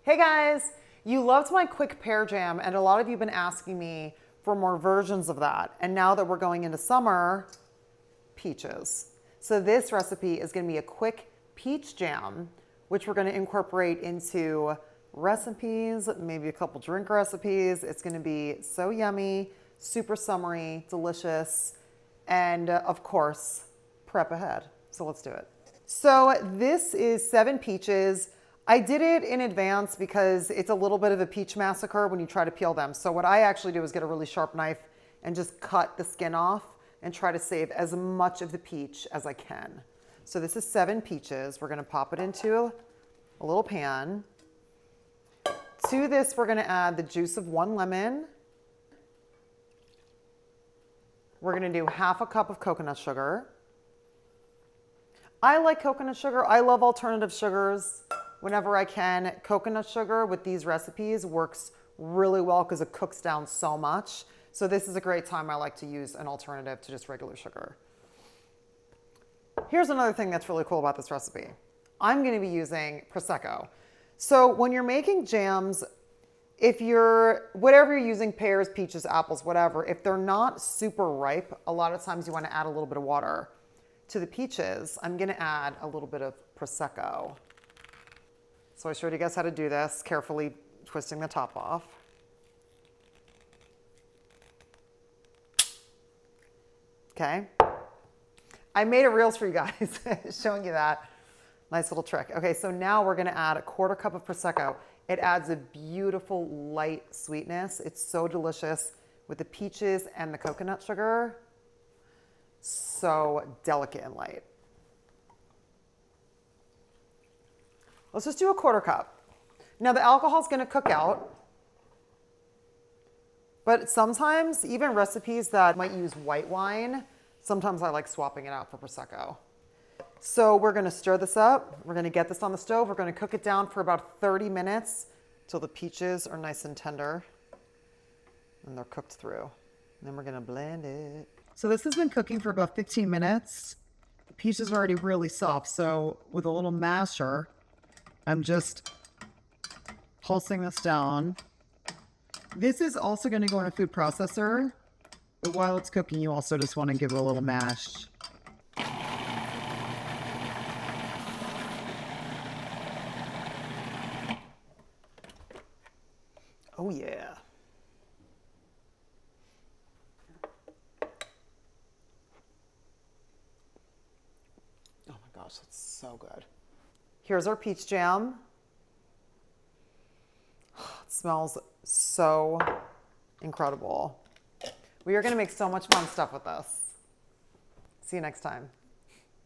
Hey guys, you loved my quick pear jam and a lot of you have been asking me for more versions of that. And now that we're going into summer, peaches. So this recipe is going to be a quick peach jam, which we're going to incorporate into recipes, maybe a couple drink recipes. It's going to be so yummy, super summery, delicious, and of course, prep ahead. So let's do it. So this is 7 peaches. I did it in advance because it's a little bit of a peach massacre when you try to peel them. So what I actually do is get a really sharp knife and just cut the skin off and try to save as much of the peach as I can. So this is 7 peaches. We're gonna pop it into a little pan. To this, we're gonna add the juice of 1 lemon. We're gonna do 1/2 cup of coconut sugar. I like coconut sugar. I love alternative sugars. Whenever I can, coconut sugar with these recipes works really well because it cooks down so much. So this is a great time I like to use an alternative to just regular sugar. Here's another thing that's really cool about this recipe. I'm going to be using Prosecco. So when you're making jams, whatever you're using, pears, peaches, apples, whatever, if they're not super ripe, a lot of times you want to add a little bit of water. To the peaches, I'm going to add a little bit of Prosecco. So I showed you guys how to do this, carefully twisting the top off. Okay. I made a reels for you guys showing you that. Nice little trick. Okay, so now we're gonna add 1/4 cup of Prosecco. It adds a beautiful light sweetness. It's so delicious with the peaches and the coconut sugar. So delicate and light. Let's just do 1/4 cup. Now the alcohol is going to cook out, but sometimes even recipes that might use white wine, sometimes I like swapping it out for Prosecco. So we're going to stir this up. We're going to get this on the stove. We're going to cook it down for about 30 minutes till the peaches are nice and tender and they're cooked through. And then we're going to blend it. So this has been cooking for about 15 minutes. The peaches are already really soft. So with a little masher, I'm just pulsing this down. This is also going to go in a food processor, but while it's cooking, you also just want to give it a little mash. Oh yeah. Oh my gosh, that's so good. Here's our peach jam. It smells so incredible. We are going to make so much fun stuff with this. See you next time.